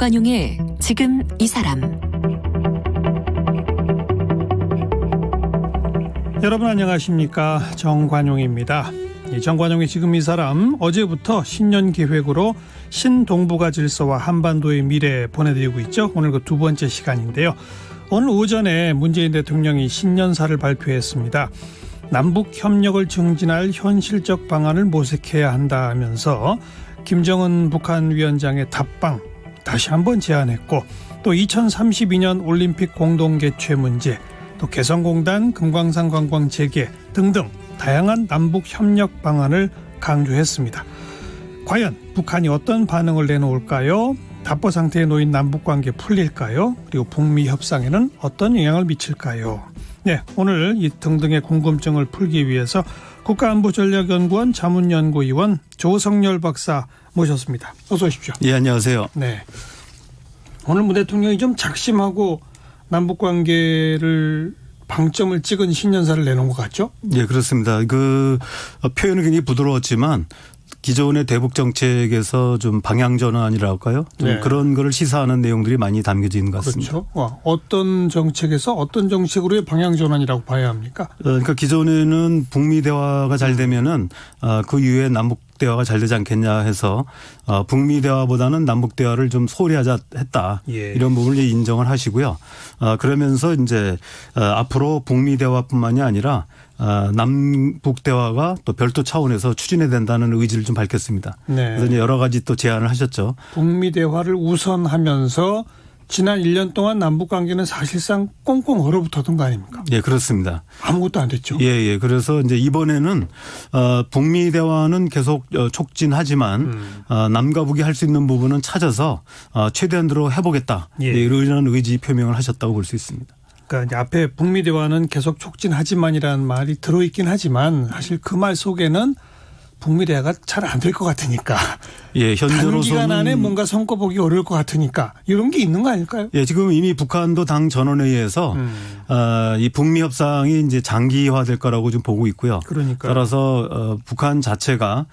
정관용의 지금 이 사람. 여러분 안녕하십니까, 정관용입니다. 정관용의 지금 이 사람, 어제부터 신년 계획으로 신동북아 질서와 한반도의 미래 보내드리고 있죠. 오늘 그 두 번째 시간인데요. 오늘 오전에 문재인 대통령이 신년사를 발표했습니다. 남북 협력을 증진할 현실적 방안을 모색해야 한다 하면서 김정은 북한 위원장의 답방 다시 한번 제안했고, 또 2032년 올림픽 공동 개최 문제, 또 개성공단 금광산 관광 재개 등등 다양한 남북 협력 방안을 강조했습니다. 과연 북한이 어떤 반응을 내놓을까요? 답보 상태에 놓인 남북관계 풀릴까요? 그리고 북미 협상에는 어떤 영향을 미칠까요? 네, 오늘 이 등등의 궁금증을 풀기 위해서 국가안보전략연구원 자문연구위원 조성열 박사 모셨습니다. 어서 오십시오. 예, 안녕하세요. 네, 오늘 문 대통령이 좀 작심하고 남북관계를 방점을 찍은 신년사를 내놓은 것 같죠? 예, 그렇습니다. 그 표현은 굉장히 부드러웠지만 기존의 대북 정책에서 좀 방향 전환이라고 할까요? 좀 네. 그런 거를 시사하는 내용들이 많이 담겨져 있는 것 같습니다. 그렇죠. 어떤 정책에서 어떤 정책으로의 방향 전환이라고 봐야 합니까? 그러니까 기존에는 북미 대화가 잘 되면은 그 이후에 남북 대화가 잘 되지 않겠냐 해서 북미 대화보다는 남북 대화를 좀 소홀히 하자 했다. 예. 이런 부분을 인정을 하시고요. 그러면서 이제 앞으로 북미 대화뿐만이 아니라 남북 대화가 또 별도 차원에서 추진해야 된다는 의지를 좀 밝혔습니다. 네. 그래서 이제 여러 가지 또 제안을 하셨죠. 북미 대화를 우선하면서 지난 1년 동안 남북 관계는 사실상 꽁꽁 얼어붙었던 거 아닙니까? 예, 그렇습니다. 아무것도 안 됐죠. 예, 예. 그래서 이제 이번에는 북미 대화는 계속 촉진하지만 남과 북이 할 수 있는 부분은 찾아서 최대한으로 해보겠다. 예. 이런 의지 표명을 하셨다고 볼 수 있습니다. 그러니까 이제 앞에 북미 대화는 계속 촉진하지만이라는 말이 들어있긴 하지만 사실 그 말 속에는 북미 대화가 잘 안 될 것 같으니까. 예, 현재로서는 단기간 안에 뭔가 성과 보기 어려울 것 같으니까 이런 게 있는 거 아닐까요? 예, 지금 이미 북한도 당 전원회의에서 이 북미 협상이 이제 장기화될 거라고 좀 보고 있고요. 그러니까. 따라서 북한 자체가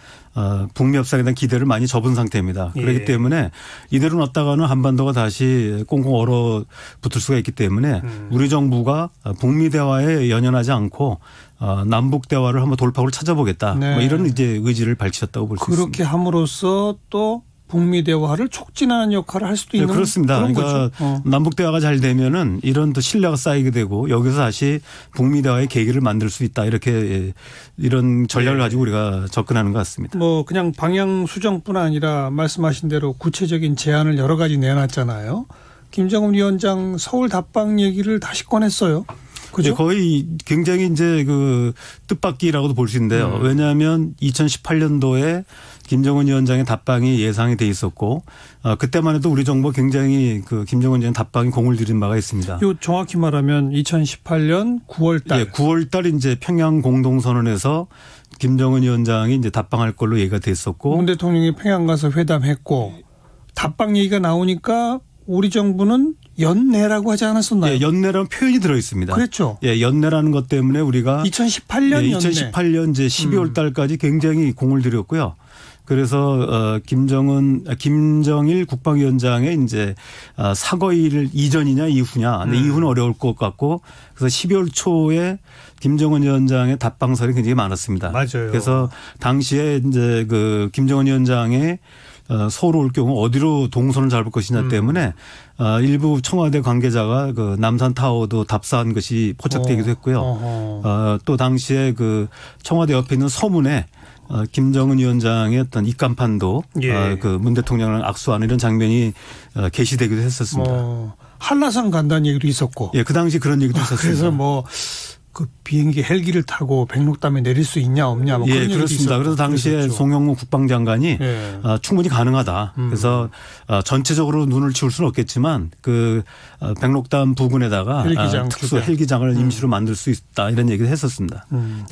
북미 협상에 대한 기대를 많이 접은 상태입니다. 예. 그렇기 때문에 이대로 놨다가는 한반도가 다시 꽁꽁 얼어붙을 수가 있기 때문에 우리 정부가 북미 대화에 연연하지 않고 남북 대화를 한번 돌파구를 찾아보겠다. 네. 뭐 이런 이제 의지를 밝히셨다고 볼 수 있습니다. 그렇게 함으로써 또 북미 대화를 촉진하는 역할을 할 수도 있는. 네, 그렇습니다. 그런 그러니까 거죠. 남북 대화가 잘 되면은 이런 또 신뢰가 쌓이게 되고 여기서 다시 북미 대화의 계기를 만들 수 있다. 이렇게 이런 전략을 가지고 우리가 접근하는 것 같습니다. 뭐 그냥 방향 수정뿐 아니라 말씀하신 대로 구체적인 제안을 여러 가지 내놨잖아요. 김정은 위원장 서울 답방 얘기를 다시 꺼냈어요. 그죠? 거의 굉장히 이제 그 뜻밖이라고도 볼 수 있는데요. 왜냐하면 2018년도에 김정은 위원장의 답방이 예상이 돼 있었고 그때만 해도 우리 정부가 굉장히 그 김정은 위원장 답방에 공을 들인 바가 있습니다. 요 정확히 말하면 2018년 9월 달. 예, 9월 달 이제 평양 공동선언에서 김정은 위원장이 이제 답방할 걸로 얘기가 됐었고 문 대통령이 평양 가서 회담했고 답방 얘기가 나오니까 우리 정부는 연내라고 하지 않았었나요? 예, 연내라는 표현이 들어 있습니다. 그렇죠. 예, 연내라는 것 때문에 우리가 2018년 예, 연내. 2018년 이제 12월 달까지 굉장히 공을 들였고요. 그래서 김정일 국방위원장의 이제 사거일 이전이냐 이후냐. 근데 이후는 어려울 것 같고 그래서 12월 초에 김정은 위원장의 답방설이 굉장히 많았습니다. 맞아요. 그래서 당시에 이제 그 김정은 위원장의 서울 올 경우 어디로 동선을 잡을 것이냐 때문에 일부 청와대 관계자가 그 남산타워도 답사한 것이 포착되기도 했고요. 또 당시에 그 청와대 옆에 있는 서문에 김정은 위원장의 어떤 입간판도 예. 그 문 대통령을 악수하는 이런 장면이 게시되기도 했었습니다. 한라산 간다는 얘기도 있었고. 예, 그 당시 그런 얘기도 있었습니다. 그래서 뭐 그 비행기 헬기를 타고 백록담에 내릴 수 있냐 없냐 뭐 그런 예, 얘기도 그렇습니다. 있었고. 그래서 당시에 그랬었죠. 송영무 국방장관이 예. 충분히 가능하다. 그래서 전체적으로 눈을 치울 수는 없겠지만 그 백록담 부근에다가 헬기장 특수 헬기장을 임시로 만들 수 있다 이런 얘기를 했었습니다.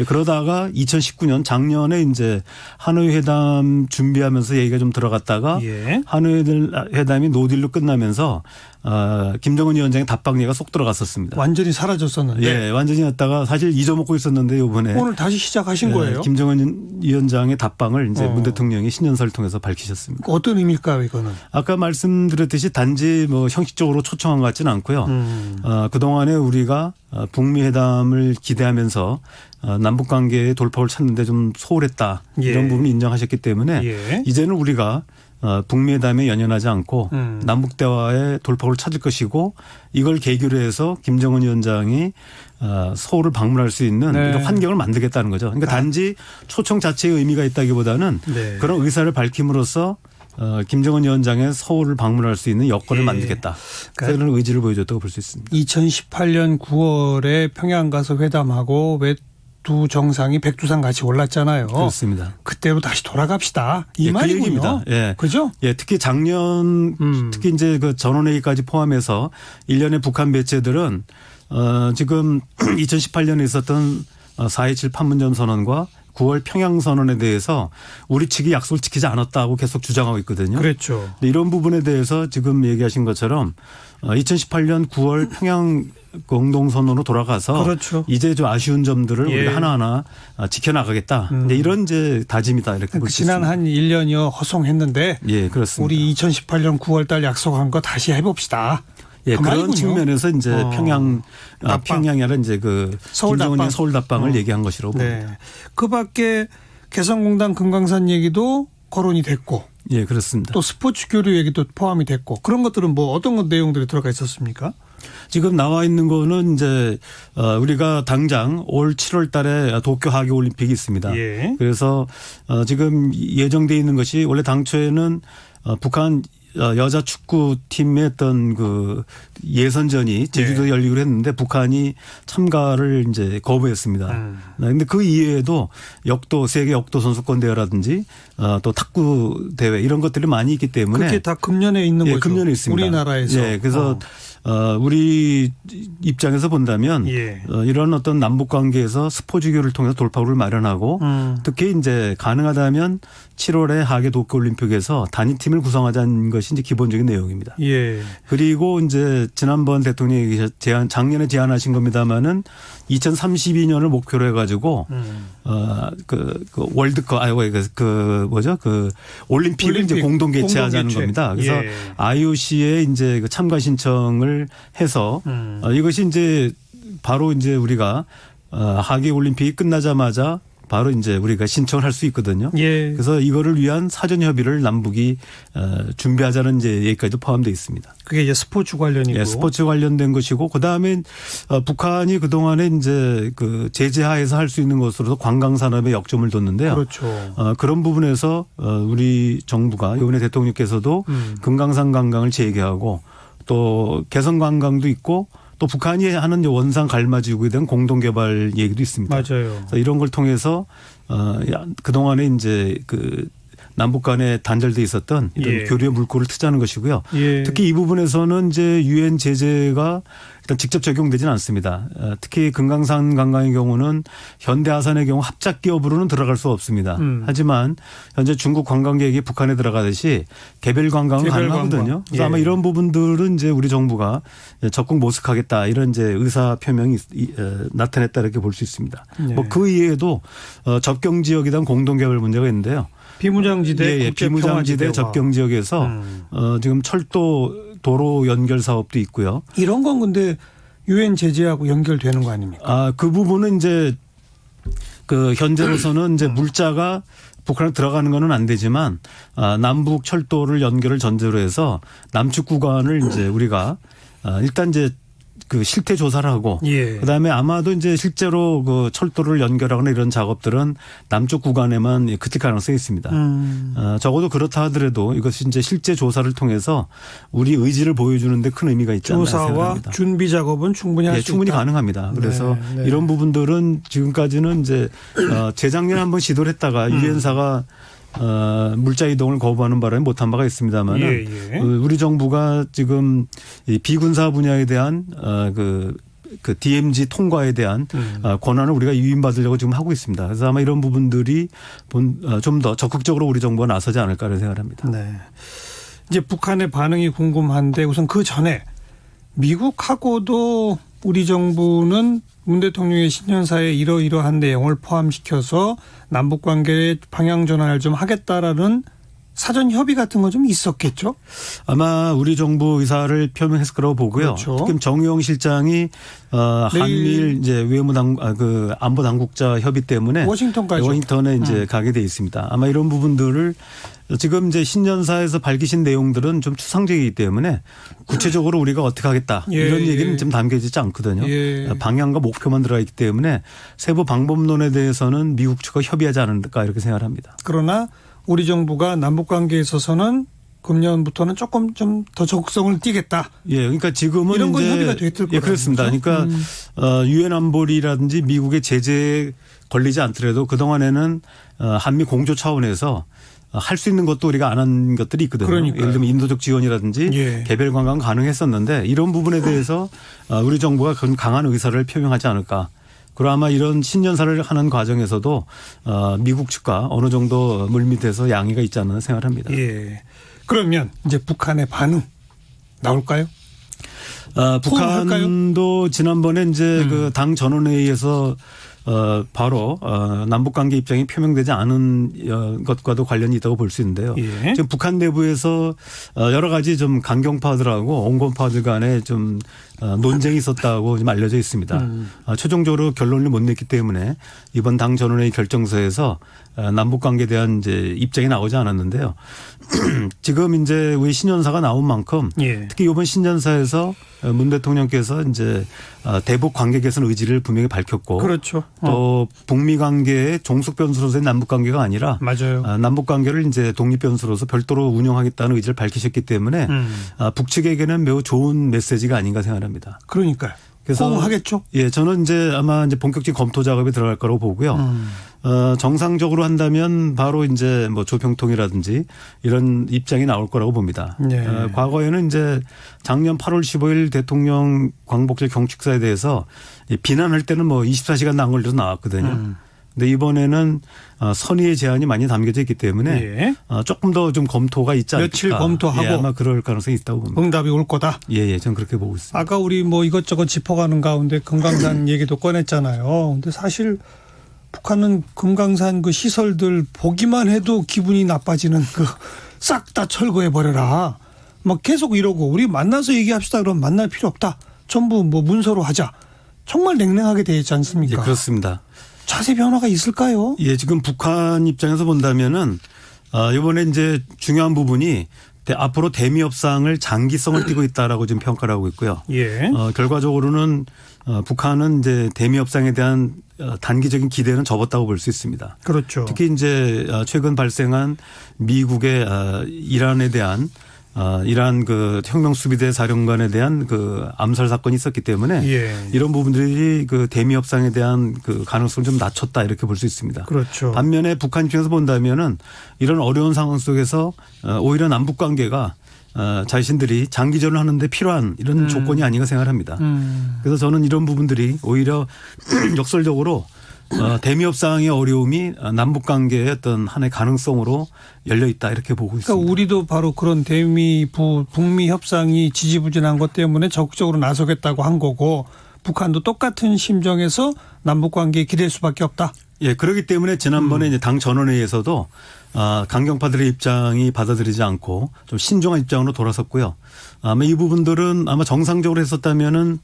그러다가 2019년 작년에 이제 하노이 회담 준비하면서 얘기가 좀 들어갔다가 예. 하노이 회담이 노딜로 끝나면서 김정은 위원장의 답방얘가 쏙 들어갔었습니다. 완전히 사라졌었는데. 예, 완전히 갔다가 사실 잊어먹고 있었는데 이번에 오늘 다시 시작하신 거예요? 김정은 위원장의 답방을 이제 문 어. 대통령이 신년사를 통해서 밝히셨습니다. 어떤 의미일까요, 이거는? 아까 말씀드렸듯이 단지 뭐 형식적으로 초청한 것 같지는 않고요. 그동안에 우리가 북미 회담을 기대하면서 남북 관계의 돌파구를 찾는데 좀 소홀했다. 예. 이런 부분을 인정하셨기 때문에 예. 이제는 이제는 우리가 북미 회담에 연연하지 않고 남북 대화의 돌파구를 찾을 것이고 이걸 계기로 해서 김정은 위원장이 서울을 방문할 수 있는 네. 이런 환경을 만들겠다는 거죠. 그러니까 단지 초청 자체의 의미가 있다기보다는 네. 그런 의사를 밝힘으로써 김정은 위원장의 서울을 방문할 수 있는 여건을 예. 만들겠다. 그러니까 그런 의지를 보여줬다고 볼 수 있습니다. 2018년 9월에 평양 가서 회담하고 왜 두 정상이 백두산 같이 올랐잖아요. 그렇습니다. 그때로 다시 돌아갑시다. 이 예, 그 말이군요. 얘기입니다. 예. 그죠? 예, 특히 작년 특히 이제 그 전원회의까지 포함해서 일련의 북한 매체들은 지금 2018년에 있었던 4.27 판문점 선언과 9월 평양 선언에 대해서 우리 측이 약속을 지키지 않았다고 계속 주장하고 있거든요. 그랬죠. 이런 부분에 대해서 지금 얘기하신 것처럼 2018년 9월 평양 공동선언으로 돌아가서 그렇죠. 이제 좀 아쉬운 점들을 예. 우리가 하나하나 지켜나가겠다. 이제 이런 이제 다짐이다 이렇게 볼 수 있습니다. 지난 한 1년여 허송했는데 예, 그렇습니다. 우리 2018년 9월 달 약속한 거 다시 해봅시다. 예, 그 그런 말이군요. 측면에서 이제 답방. 평양이 아니라 이제 그 서울 김정은의 답방. 서울 답방을 얘기한 것이라고 네. 봅니다. 그 밖에 개성공단 금강산 얘기도 거론이 됐고 예, 그렇습니다. 또 스포츠 교류 얘기도 포함이 됐고 그런 것들은 뭐 어떤 내용들이 들어가 있었습니까? 지금 나와 있는 거는 이제 우리가 당장 올 7월 달에 도쿄 하계 올림픽이 있습니다. 예. 그래서 지금 예정돼 있는 것이 원래 당초에는 북한 여자 축구팀의 어떤 그 예선전이 제주도에 열리기로 했는데 북한이 참가를 이제 거부했습니다. 그런데 그 이외에도 역도 세계 역도 선수권 대회라든지 또 탁구 대회 이런 것들이 많이 있기 때문에 그게 다 금년에 있는 거죠. 금년에 있습니다. 우리나라에서. 예, 그래서 우리 입장에서 본다면 이런 어떤 남북 관계에서 스포츠교를 통해서 돌파구를 마련하고 특히 이제 가능하다면 7월에 하계 도쿄올림픽에서 단위팀을 구성하자는 것이 이제 기본적인 내용입니다. 예. 그리고 이제 지난번 대통령이 작년에 제안하신 겁니다마는 2032년을 목표로 해가지고 그 월드컵 올림픽을 이제 공동 개최하자는 겁니다. 그래서 IOC에 이제 그 참가 신청을 해서 이것이 이제 바로 이제 우리가 하계 올림픽이 끝나자마자 바로 이제 우리가 신청을 할 수 있거든요. 예. 그래서 이거를 위한 사전 협의를 남북이 준비하자는 이제 얘기까지도 포함되어 있습니다. 그게 이제 스포츠 관련이고. 예, 스포츠 관련된 것이고 그다음에 북한이 그동안에 이제 그 제재하에서 할 수 있는 것으로서 관광 산업에 역점을 뒀는데요. 그렇죠. 그런 부분에서 우리 정부가 이번에 대통령께서도 금강산 관광을 재개하고 또 개성 관광도 있고 또 북한이 하는 원산 갈마지구에 대한 공동개발 얘기도 있습니다. 맞아요. 그래서 이런 걸 통해서 그동안에 이제 그 남북 간에 단절돼 있었던 이런 교류의 물꼬를 트자는 것이고요. 특히 이 부분에서는 이제 유엔 제재가 일단 직접 적용되지는 않습니다. 특히 금강산 관광의 경우는 현대아산의 경우 합작 기업으로는 들어갈 수 없습니다. 하지만 현재 중국 관광객이 북한에 들어가듯이 개별 관광은 가능하거든요. 그래서 아마 이런 부분들은 이제 우리 정부가 적극 모색하겠다 이런 이제 의사 표명이 나타냈다 이렇게 볼 수 있습니다. 뭐 그 이외에도 접경 지역에 대한 공동 개발 문제가 있는데요. 비무장지대, 비무장지대 접경 지역에서 지금 철도 도로 연결 사업도 있고요. 이런 건 근데 유엔 제재하고 연결되는 거 아닙니까? 그 부분은 이제 그 현재로서는 이제 물자가 북한에 들어가는 거는 안 되지만 남북 철도를 연결을 전제로 해서 남측 구간을 이제 우리가 일단 이제 그 실태 조사를 하고 그다음에 아마도 이제 실제로 그 철도를 연결하거나 이런 작업들은 남쪽 구간에만 그칠 가능성이 있습니다. 적어도 그렇다 하더라도 이것이 이제 실제 조사를 통해서 우리 의지를 보여주는 데 큰 의미가 있지 않나 생각합니다. 조사와 준비 작업은 충분히 할 수 있다. 충분히 가능합니다. 그래서 이런 부분들은 지금까지는 이제 재작년에 한번 시도를 했다가 유엔사가 물자 이동을 거부하는 바람에 못한 바가 있습니다만 우리 정부가 지금 이 비군사 분야에 대한 그 DMZ 통과에 대한 권한을 우리가 유인받으려고 지금 하고 있습니다. 그래서 아마 이런 부분들이 좀 더 적극적으로 우리 정부가 나서지 않을까를 생각합니다. 네. 이제 북한의 반응이 궁금한데 우선 그 전에 미국하고도 우리 정부는 문 대통령의 신년사에 이러이러한 내용을 포함시켜서 남북관계의 방향 전환을 좀 하겠다라는 사전 협의 같은 거 좀 있었겠죠? 아마 우리 정부 의사를 표명했을 거라고 보고요. 그렇죠. 특히 정의용 실장이 한미일 이제 안보 당국자 협의 때문에 워싱턴에 이제 가게 돼 있습니다. 아마 이런 부분들을 지금 이제 신년사에서 밝히신 내용들은 좀 추상적이기 때문에 구체적으로 우리가 어떻게 하겠다 이런 얘기는 좀 담겨지지 않거든요. 방향과 목표만 들어가 있기 때문에 세부 방법론에 대해서는 미국 측과 협의하지 않을까 이렇게 생각을 합니다. 그러나 우리 정부가 남북관계에 있어서는 금년부터는 조금 좀 더 적극성을 띠겠다. 예, 그러니까 지금은 이런 건 이제 협의가 됐을 거예요. 그렇습니다. 그러니까 유엔 안보리라든지 미국의 제재에 걸리지 않더라도 그 동안에는 한미 공조 차원에서 할 수 있는 것도 우리가 안 한 것들이 있거든요. 그러니까요. 예를 들면 인도적 지원이라든지 개별 관광 가능했었는데 이런 부분에 대해서 우리 정부가 강한 의사를 표명하지 않을까. 그리고 아마 이런 신년사를 하는 과정에서도 미국 측과 어느 정도 물밑에서 양해가 있지 않나 생각을 합니다. 예. 그러면 이제 북한의 반응 나올까요? 북한도 지난번에 이제 그 당 전원회의에서 바로 남북관계 입장이 표명되지 않은 것과도 관련이 있다고 볼 수 있는데요. 예. 지금 북한 내부에서 여러 가지 좀 강경파들하고 온건파들 간에 좀 논쟁이 있었다고 좀 알려져 있습니다. 최종적으로 결론을 못 냈기 때문에 이번 당 전원회의 결정서에서 남북관계에 대한 이제 입장이 나오지 않았는데요. 지금 이제 우리 신년사가 나온 만큼 특히 이번 신년사에서 문 대통령께서 이제 대북 관계 개선 의지를 분명히 밝혔고, 그렇죠. 또 북미 관계의 종속 변수로서의 남북 관계가 아니라 맞아요. 남북 관계를 이제 독립 변수로서 별도로 운영하겠다는 의지를 밝히셨기 때문에 북측에게는 매우 좋은 메시지가 아닌가 생각합니다. 그러니까요. 그래서 호응하겠죠? 예, 저는 이제 아마 이제 본격적인 검토 작업에 들어갈 거라고 보고요. 정상적으로 한다면 바로 이제 뭐 조평통이라든지 이런 입장이 나올 거라고 봅니다. 과거에는 이제 작년 8월 15일 대통령 광복절 경축사에 대해서 비난할 때는 뭐 24시간 안 걸려서 나왔거든요. 근데 이번에는 선의의 제한이 많이 담겨져 있기 때문에 조금 더 좀 검토가 있지 않을까. 며칠 검토하고. 아마 그럴 가능성이 있다고 봅니다. 응답이 올 거다. 예, 저는 그렇게 보고 있습니다. 아까 우리 뭐 이것저것 짚어가는 가운데 금강산 얘기도 꺼냈잖아요. 근데 사실 북한은 금강산 그 시설들 보기만 해도 기분이 나빠지는 그 싹 다 철거해 버려라. 막 계속 이러고 우리 만나서 얘기합시다. 그러면 만날 필요 없다. 전부 뭐 문서로 하자. 정말 냉랭하게 돼 있지 않습니까? 예, 그렇습니다. 자세 변화가 있을까요? 예, 지금 북한 입장에서 본다면은 이번에 이제 중요한 부분이 앞으로 대미 협상을 장기성을 띠고 있다라고 지금 평가를 하고 있고요. 결과적으로는 북한은 이제 대미 협상에 대한 단기적인 기대는 접었다고 볼 수 있습니다. 그렇죠. 특히 이제 최근 발생한 미국의 이란에 대한 이란 그 혁명수비대 사령관에 대한 그 암살 사건이 있었기 때문에 이런 부분들이 그 대미 협상에 대한 그 가능성을 좀 낮췄다 이렇게 볼 수 있습니다. 그렇죠. 반면에 북한 입장에서 본다면은 이런 어려운 상황 속에서 오히려 남북 관계가 자신들이 장기전을 하는데 필요한 이런 조건이 아닌가 생각합니다. 그래서 저는 이런 부분들이 오히려 역설적으로 대미 협상의 어려움이 남북 관계의 어떤 하나의 가능성으로 열려 있다 이렇게 보고 있습니다. 그러니까 우리도 바로 그런 북미 협상이 지지부진한 것 때문에 적극적으로 나서겠다고 한 거고 북한도 똑같은 심정에서 남북 관계에 기댈 수밖에 없다. 예, 그렇기 때문에 지난번에 이제 당 전원회의에서도 강경파들의 입장이 받아들이지 않고 좀 신중한 입장으로 돌아섰고요. 아마 이 부분들은 아마 정상적으로 했었다면은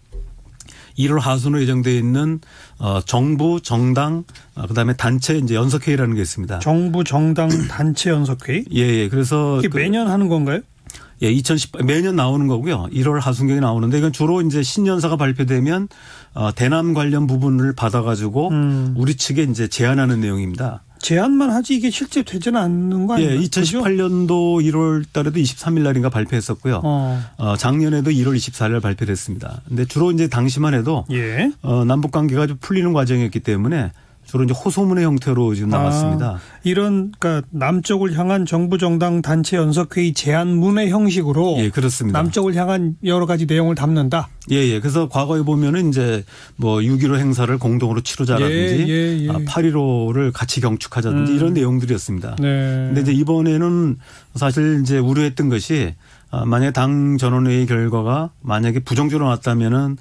1월 하순으로 예정되어 있는 정부, 정당, 그다음에 단체 이제 연석회의라는 게 있습니다. 정부, 정당, 단체 연석회의? 예. 그래서 이게 매년 하는 건가요? 예, 매년 나오는 거고요. 1월 하순경에 나오는데 이건 주로 이제 신년사가 발표되면 대남 관련 부분을 받아가지고 우리 측에 이제 제안하는 내용입니다. 제안만 하지 이게 실제 되지는 않는 거 아니에요? 예, 2018년도 1월 달에도 23일 날인가 발표했었고요. 작년에도 1월 24일 날 발표됐습니다. 근데 주로 이제 당시만 해도 남북 관계가 좀 풀리는 과정이었기 때문에 주로 이제 호소문의 형태로 지금 나왔습니다. 이런 그러니까 남쪽을 향한 정부 정당 단체 연석회의 제안문의 형식으로 예, 그렇습니다. 남쪽을 향한 여러 가지 내용을 담는다. 예. 그래서 과거에 보면은 이제 뭐 6.15 행사를 공동으로 치르자라든지 8.15를 같이 경축하자든지 이런 내용들이었습니다. 네. 근데 이제 이번에는 사실 이제 우려했던 것이 만약에 당 전원회의 결과가 만약에 부정적으로 나왔다면은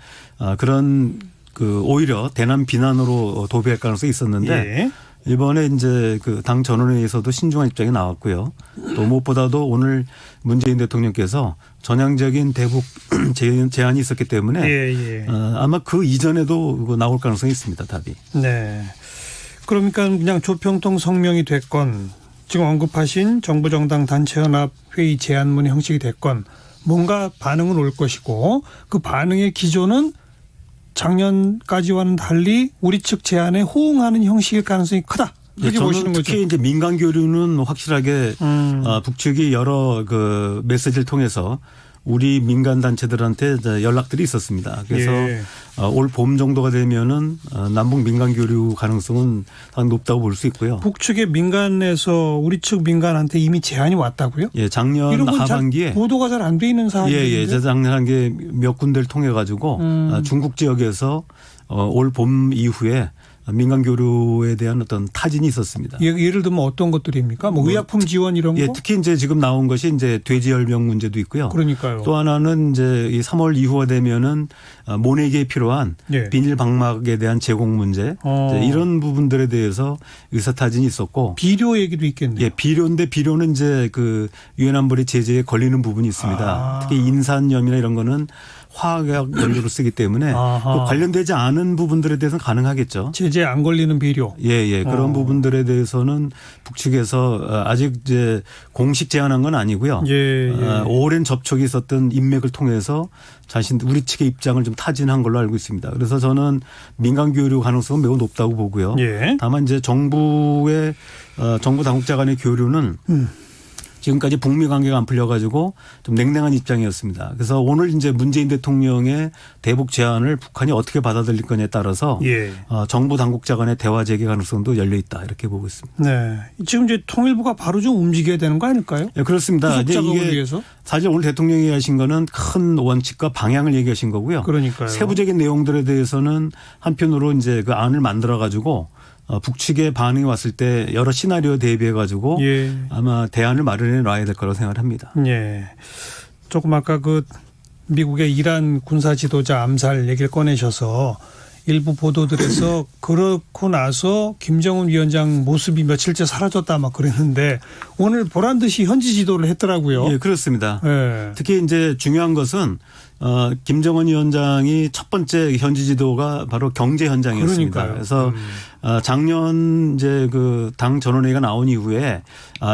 그런 그 오히려 대남 비난으로 도배할 가능성이 있었는데 예. 이번에 이제 그 당 전원회의에서도 신중한 입장이 나왔고요. 또 무엇보다도 오늘 문재인 대통령께서 전향적인 대북 제안이 있었기 때문에 아마 그 이전에도 나올 가능성이 있습니다. 답이. 네. 그러니까 그냥 조평통 성명이 됐건 지금 언급하신 정부 정당 단체 연합 회의 제안문의 형식이 됐건 뭔가 반응은 올 것이고 그 반응의 기조는 작년까지와는 달리 우리 측 제안에 호응하는 형식일 가능성이 크다. 이렇게 보시는 거죠. 특히 이제 민간 교류는 확실하게 북측이 여러 그 메시지를 통해서 우리 민간 단체들한테 연락들이 있었습니다. 그래서 올 봄 정도가 되면은 남북 민간 교류 가능성은 상당히 높다고 볼 수 있고요. 북측의 민간에서 우리 측 민간한테 이미 제안이 왔다고요? 예, 작년 이런 건 하반기에 보도가 잘 안 돼 있는 사안인데. 작년 하반기에 몇 군데를 통해 가지고 중국 지역에서 올 봄 이후에 민간 교류에 대한 어떤 타진이 있었습니다. 예를 들면 어떤 것들입니까? 뭐 의약품 지원 이런 거? 예, 특히 이제 지금 나온 것이 이제 돼지열병 문제도 있고요. 그러니까요. 또 하나는 이제 이 3월 이후가 되면은 모내기에 필요한 비닐 방막에 대한 제공 문제 이제 이런 부분들에 대해서 의사타진이 있었고 비료 얘기도 있겠네요. 예, 비료인데 비료는 이제 그 유엔 안보리 제재에 걸리는 부분이 있습니다. 특히 인산염이나 이런 거는 화학 연료로 쓰기 때문에 그 관련되지 않은 부분들에 대해서는 가능하겠죠. 제재 안 걸리는 비료. 예. 그런 부분들에 대해서는 북측에서 아직 이제 공식 제안한 건 아니고요. 오랜 접촉이 있었던 인맥을 통해서 우리 측의 입장을 좀 타진한 걸로 알고 있습니다. 그래서 저는 민간 교류 가능성은 매우 높다고 보고요. 다만 이제 정부 당국자 간의 교류는 지금까지 북미 관계가 안 풀려가지고 좀 냉랭한 입장이었습니다. 그래서 오늘 이제 문재인 대통령의 대북 제안을 북한이 어떻게 받아들일 거냐에 따라서 정부 당국자 간의 대화 재개 가능성도 열려 있다 이렇게 보고 있습니다. 네, 지금 이제 통일부가 바로 좀 움직여야 되는 거 아닐까요? 네, 그렇습니다. 이게 위해서? 사실 오늘 대통령이 하신 거는 큰 원칙과 방향을 얘기하신 거고요. 그러니까요. 세부적인 내용들에 대해서는 한편으로 이제 그 안을 만들어 가지고. 북측의 반응이 왔을 때 여러 시나리오 대비해 가지고 아마 대안을 마련해 놔야 될 거라고 생각을 합니다. 조금 아까 그 미국의 이란 군사 지도자 암살 얘기를 꺼내셔서 일부 보도들에서 그렇고 나서 김정은 위원장 모습이 며칠째 사라졌다 막 그랬는데 오늘 보란 듯이 현지 지도를 했더라고요. 예, 그렇습니다. 특히 이제 중요한 것은 김정은 위원장이 첫 번째 현지 지도가 바로 경제 현장이었습니다. 그러니까요. 그래서 작년 이제 그 당 전원회의가 나온 이후에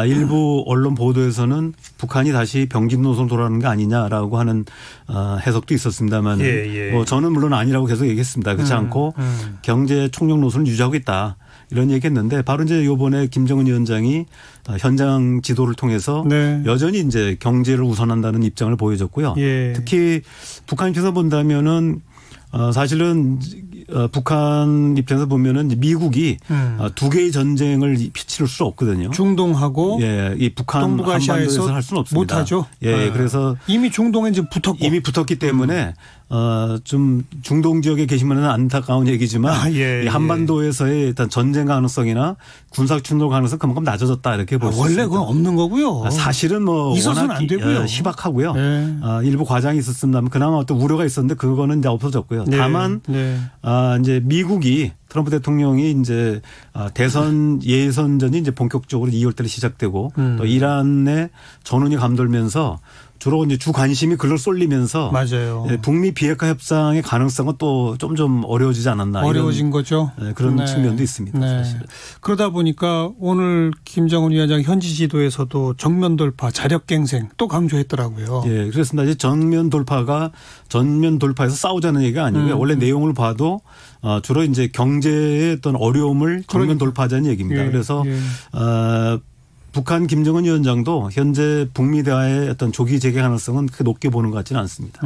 일부 언론 보도에서는 북한이 다시 병진 노선 돌아가는 거 아니냐라고 하는 해석도 있었습니다만 뭐 저는 물론 아니라고 계속 얘기했습니다. 그렇지 않고 경제 총력 노선을 유지하고 있다. 이런 얘기했는데 바로 이제 이번에 김정은 위원장이 현장 지도를 통해서 여전히 이제 경제를 우선한다는 입장을 보여줬고요. 특히 북한 입장에서 본다면은 사실은 북한 입장에서 보면은 미국이 두 개의 전쟁을 치를 수 없거든요. 중동하고 이 북한 한반도에서 할 수는 없습니다. 못하죠. 그래서 이미 중동에 이제 붙었기 때문에 좀 중동 지역에 계시면 안타까운 얘기지만 이 한반도에서의 일단 전쟁 가능성이나 군사 충돌 가능성 그만큼 낮아졌다 이렇게 볼 수 있습니다. 원래 그건 없는 거고요. 사실은 뭐 있어서는 워낙 안 되고요. 희박하고요. 일부 과장이 있었습니다만 그나마 어떤 우려가 있었는데 그거는 이제 없어졌고요. 다만 이제 미국이 트럼프 대통령이 이제 대선 예선전이 이제 본격적으로 2월달에 시작되고 또 이란의 전운이 감돌면서 주로 이제 주 관심이 글로 쏠리면서 맞아요. 북미 비핵화 협상의 가능성은 또 좀 어려워지지 않았나. 어려워진 거죠. 그런 측면도 있습니다. 사실. 그러다 보니까 오늘 김정은 위원장 현지 지도에서도 정면 돌파, 자력갱생 또 강조했더라고요. 그렇습니다. 이제 전면 돌파해서 싸우자는 얘기가 아니고요. 원래 내용을 봐도 주로 이제 경제의 어떤 어려움을 전면 돌파하자는 얘기입니다. 그래서 북한 김정은 위원장도 현재 북미 대화의 어떤 조기 재개 가능성은 그렇게 높게 보는 것 같지는 않습니다.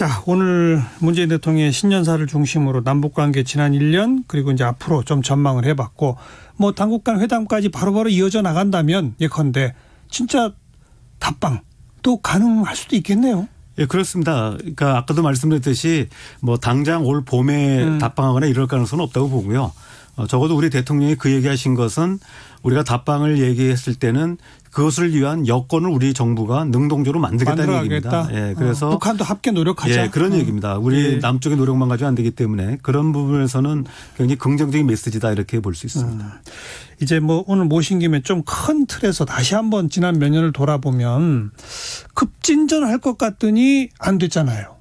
자, 오늘 문재인 대통령의 신년사를 중심으로 남북관계 지난 1년 그리고 이제 앞으로 좀 전망을 해봤고 뭐 당국 간 회담까지 바로바로 이어져 나간다면 예컨대 진짜 답방 또 가능할 수도 있겠네요. 예, 그렇습니다. 그러니까 아까도 말씀드렸듯이 뭐 당장 올 봄에 답방하거나 이럴 가능성은 없다고 보고요. 적어도 우리 대통령이 그 얘기하신 것은 우리가 답방을 얘기했을 때는 그것을 위한 여건을 우리 정부가 능동적으로 만들겠다는 얘기입니다. 예, 그래서 북한도 함께 노력하자. 예, 그런 얘기입니다. 우리 남쪽의 노력만 가지고 안 되기 때문에 그런 부분에서는 굉장히 긍정적인 메시지다 이렇게 볼 수 있습니다. 이제 뭐 오늘 모신 김에 좀 큰 틀에서 다시 한번 지난 몇 년을 돌아보면 급진전할 것 같더니 안 됐잖아요.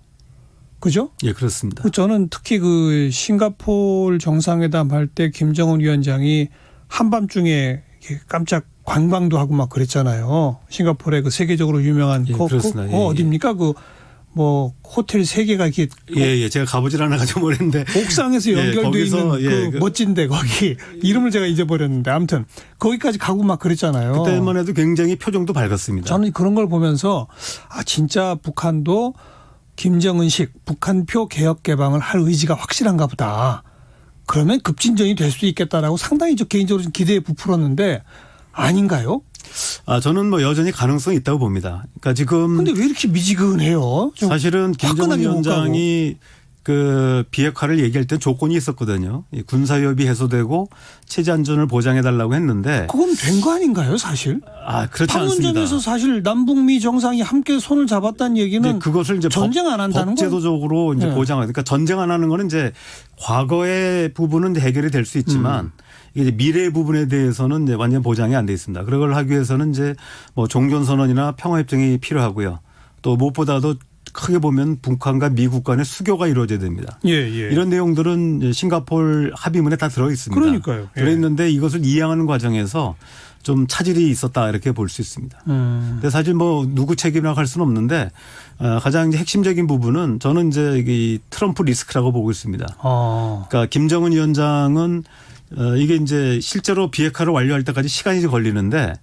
그죠? 예, 그렇습니다. 저는 특히 그 싱가포르 정상회담 할 때 김정은 위원장이 한밤중에 깜짝 관광도 하고 막 그랬잖아요. 싱가포르의 그 세계적으로 유명한 예, 그렇습니다. 예, 어디입니까? 그 뭐 호텔 3개가 이렇게 예, 제가 가보질 않아가지고 모르는데 옥상에서 연결돼 거기서, 있는 그 멋진데 거기 이름을 제가 잊어버렸는데 아무튼 거기까지 가고 막 그랬잖아요. 그때만 해도 굉장히 표정도 밝았습니다. 저는 그런 걸 보면서 아 진짜 북한도 김정은식 북한표 개혁 개방을 할 의지가 확실한가 보다. 그러면 급진전이 될 수도 있겠다라고 상당히 저 개인적으로 좀 기대에 부풀었는데 아닌가요? 저는 뭐 여전히 가능성이 있다고 봅니다. 그러니까 지금 근데 왜 이렇게 미지근해요? 사실은 김정은 화끈하게 못 위원장이 그 비핵화를 얘기할 때 조건이 있었거든요. 이 군사협의 해소되고 체제 안전을 보장해 달라고 했는데 그건 된 거 아닌가요, 사실? 그렇지 않습니다. 판문점에서 사실 남북미 정상이 함께 손을 잡았다는 얘기는 그것을 이제 전쟁 안 한다는 거. 법제도적으로 이제 네. 보장하니까 그러니까 전쟁 안 하는 거는 이제 과거의 부분은 해결이 될 수 있지만 이게 미래 부분에 대해서는 이제 완전 보장이 안 돼 있습니다. 그걸 하기 위해서는 이제 뭐 종전선언이나 평화협정이 필요하고요. 또 무엇보다도 크게 보면 북한과 미국 간의 수교가 이루어져야 됩니다. 예, 예. 이런 내용들은 싱가포르 합의문에 다 들어 있습니다. 그러니까요. 예. 들어있는데 이것을 이행하는 과정에서 좀 차질이 있었다 이렇게 볼 수 있습니다. 근데 사실 뭐 누구 책임이라고 할 수는 없는데 가장 이제 핵심적인 부분은 저는 이제 이 트럼프 리스크라고 보고 있습니다. 그러니까 김정은 위원장은 이게 이제 실제로 비핵화를 완료할 때까지 시간이 걸리는데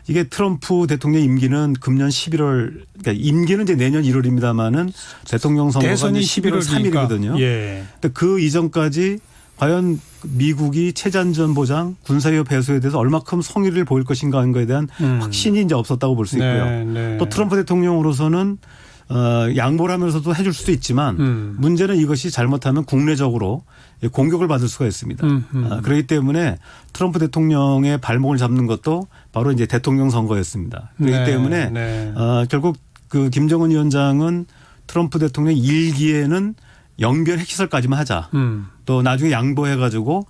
이게 트럼프 대통령 임기는 금년 11월, 그러니까 임기는 이제 내년 1월입니다만은 대통령 선거가 대선이 11월 3일이거든요. 예. 근데 그 이전까지 과연 미국이 체제안전 보장, 군사협 해소에 대해서 얼마큼 성의를 보일 것인가 하는 것에 대한 확신이 이제 없었다고 볼 수 있고요. 네, 네. 또 트럼프 대통령으로서는 양보를 하면서도 해줄 수도 있지만 문제는 이것이 잘못하면 국내적으로 공격을 받을 수가 있습니다. 그렇기 때문에 트럼프 대통령의 발목을 잡는 것도 바로 이제 대통령 선거였습니다. 그렇기 네, 때문에 네. 결국 그 김정은 위원장은 트럼프 대통령 1기에는 영변 핵시설까지만 하자. 또 나중에 양보해가지고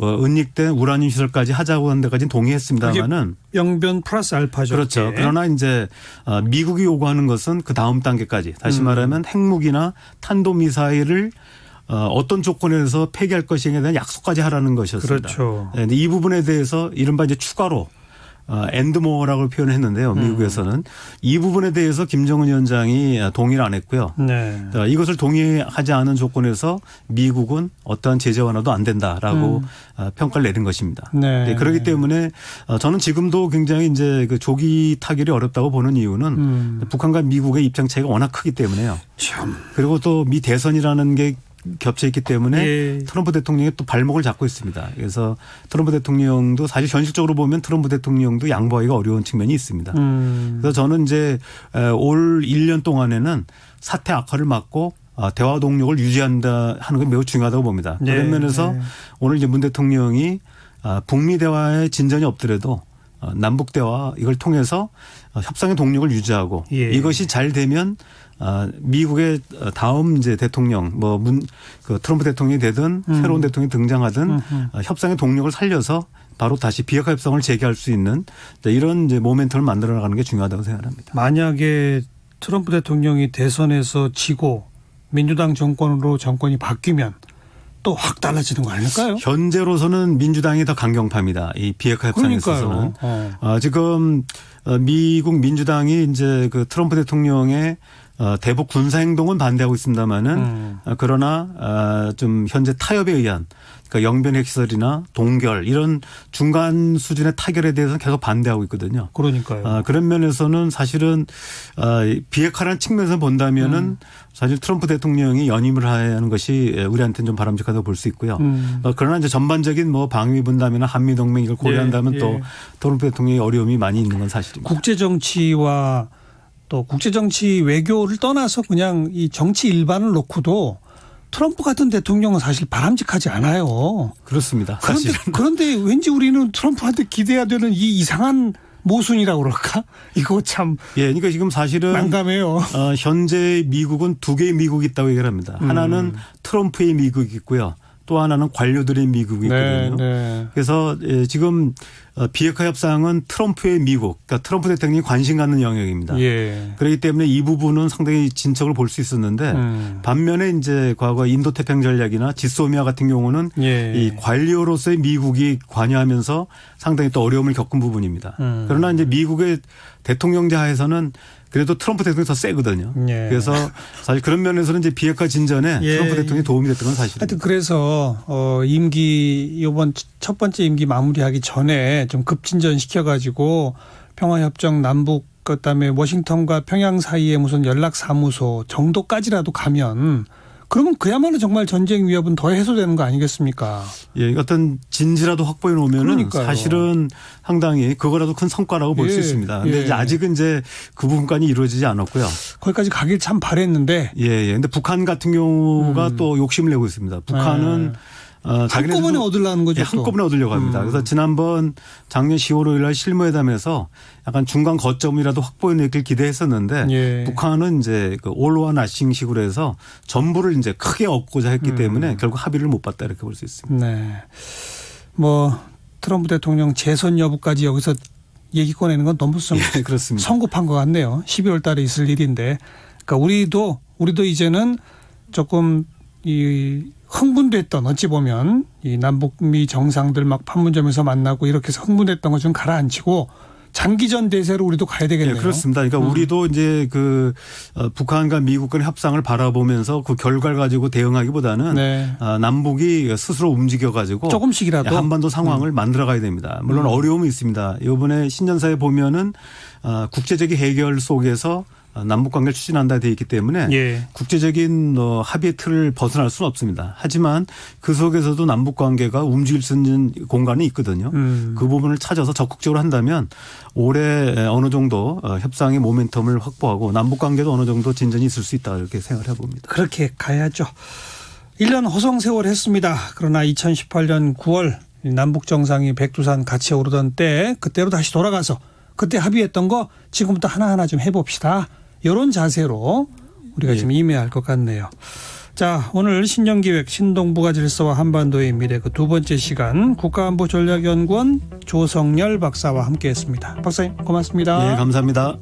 은닉된 우라늄 시설까지 하자고 하는 데까지는 동의했습니다만은 영변 플러스 알파죠. 그렇죠. 예. 그러나 이제 미국이 요구하는 것은 그 다음 단계까지 다시 말하면 핵무기나 탄도미사일을 어떤 조건에서 폐기할 것인에 대한 약속까지 하라는 것이었습니다. 그렇죠. 네, 이 부분에 대해서 이른바 이제 추가로 엔드모어라고 표현했는데요. 미국에서는 이 부분에 대해서 김정은 위원장이 동의를 안 했고요. 네. 이것을 동의하지 않은 조건에서 미국은 어떠한 제재 완화도 안 된다라고 평가를 내린 것입니다. 네. 네, 그렇기 때문에 저는 지금도 굉장히 이제 그 조기 타결이 어렵다고 보는 이유는 북한과 미국의 입장 차이가 워낙 크기 때문에요. 참. 그리고 또 미 대선이라는 게 겹쳐 있기 때문에 예. 트럼프 대통령이 또 발목을 잡고 있습니다. 그래서 트럼프 대통령도 사실 현실적으로 보면 트럼프 대통령도 양보하기가 어려운 측면이 있습니다. 그래서 저는 이제 올 1년 동안에는 사태 악화를 막고 대화 동력을 유지한다 하는 게 매우 중요하다고 봅니다. 네. 그런 면에서 네. 오늘 이제 문 대통령이 북미 대화에 진전이 없더라도 남북 대화 이걸 통해서 협상의 동력을 유지하고 예. 이것이 잘 되면 미국의 다음 이제 대통령 그 트럼프 대통령이 되든 새로운 대통령이 등장하든 협상의 동력을 살려서 바로 다시 비핵화 협상을 재개할 수 있는 이런 이제 모멘텀을 만들어 나가는 게 중요하다고 생각합니다. 만약에 트럼프 대통령이 대선에서 지고 민주당 정권으로 정권이 바뀌면 또 확 달라지는 거 아닐까요? 현재로서는 민주당이 더 강경파입니다. 이 비핵화 협상에 있어서는. 지금 미국 민주당이 이제 그 트럼프 대통령의 대북 군사 행동은 반대하고 있습니다만은 그러나 좀 현재 타협에 의한 그러니까 영변 핵시설이나 동결 이런 중간 수준의 타결에 대해서는 계속 반대하고 있거든요. 그러니까요. 그런 면에서는 사실은 비핵화라는 측면에서 본다면은 사실 트럼프 대통령이 연임을 하는 것이 우리한테는 좀 바람직하다고 볼 수 있고요. 그러나 이제 전반적인 뭐 방위 분담이나 한미 동맹 이걸 고려한다면 또 트럼프 대통령의 어려움이 많이 있는 건 사실입니다. 국제 정치와 또 국제 정치 외교를 떠나서 그냥 이 정치 일반을 놓고도 트럼프 같은 대통령은 사실 바람직하지 않아요. 그렇습니다. 사실은. 그런데 왠지 우리는 트럼프한테 기대해야 되는 이 이상한 모순이라고 그럴까? 이거 참. 예, 그러니까 지금 사실은 난감해요. 현재 미국은 두 개의 미국이 있다고 얘기를 합니다. 하나는 트럼프의 미국이 있고요. 또 하나는 관료들의 미국이 있거든요. 네. 그래서 지금 비핵화 협상은 트럼프의 미국, 그러니까 트럼프 대통령이 관심 갖는 영역입니다. 예. 그렇기 때문에 이 부분은 상당히 진척을 볼 수 있었는데 반면에 이제 과거 인도 태평 전략이나 지소미아 같은 경우는 이 관료로서의 미국이 관여하면서 상당히 또 어려움을 겪은 부분입니다. 그러나 이제 미국의 대통령제 하에서는 그래도 트럼프 대통령이 더 세거든요. 예. 그래서 사실 그런 면에서는 이제 비핵화 진전에 예. 트럼프 대통령이 도움이 됐던 건 사실입니다. 하여튼 그래서 임기 이번 첫 번째 임기 마무리하기 전에 좀 급진전 시켜가지고 평화협정 남북 그다음에 워싱턴과 평양 사이에 무슨 연락사무소 정도까지라도 가면 그러면 그야말로 정말 전쟁 위협은 더 해소되는 거 아니겠습니까? 예, 어떤 진지라도 확보해 놓으면 사실은 상당히 그거라도 큰 성과라고 볼 수 있습니다. 그런데 이제 아직은 이제 그 부분까지 이루어지지 않았고요. 거기까지 가길 참 바랬는데. 예. 근데 북한 같은 경우가 또 욕심을 내고 있습니다. 북한은 한꺼번에 얻으려는 거죠. 예, 한꺼번에 얻으려고 합니다. 그래서 지난번 작년 10월 5일 날 실무회담에서 약간 중간 거점이라도 확보해내길 기대했었는데 북한은 이제 그 올와 나싱식으로 해서 전부를 이제 크게 얻고자 했기 때문에 결국 합의를 못 봤다 이렇게 볼 수 있습니다. 네. 뭐 트럼프 대통령 재선 여부까지 여기서 얘기 꺼내는 건 너무 예, 그렇습니다. 성급한 것 같네요. 12월 달에 있을 일인데. 그러니까 우리도 이제는 조금 이 흥분됐던 어찌 보면 이 남북미 정상들 막 판문점에서 만나고 이렇게 해서 흥분했던 거 좀 가라앉히고 장기전 대세로 우리도 가야 되겠네요. 네, 그렇습니다. 그러니까 우리도 이제 그 북한과 미국 간의 협상을 바라보면서 그 결과를 가지고 대응하기보다는 남북이 스스로 움직여 가지고 조금씩이라도 한반도 상황을 만들어 가야 됩니다. 물론 어려움이 있습니다. 이번에 신년사에 보면은 국제적인 해결 속에서 남북 관계를 추진한다 되어 있기 때문에 국제적인 합의의 틀을 벗어날 수는 없습니다. 하지만 그 속에서도 남북 관계가 움직일 수 있는 공간이 있거든요. 그 부분을 찾아서 적극적으로 한다면 올해 어느 정도 협상의 모멘텀을 확보하고 남북 관계도 어느 정도 진전이 있을 수 있다 이렇게 생각을 해봅니다. 그렇게 가야죠. 1년 호송 세월 했습니다. 그러나 2018년 9월 남북 정상이 백두산 같이 오르던 때 그때로 다시 돌아가서 그때 합의했던 거 지금부터 하나하나 좀 해봅시다. 이런 자세로 우리가 지금 임해야 할 것 같네요. 자, 오늘 신년기획 신동북아 질서와 한반도의 미래 그 두 번째 시간 국가안보전략연구원 조성열 박사와 함께했습니다. 박사님 고맙습니다. 네, 감사합니다.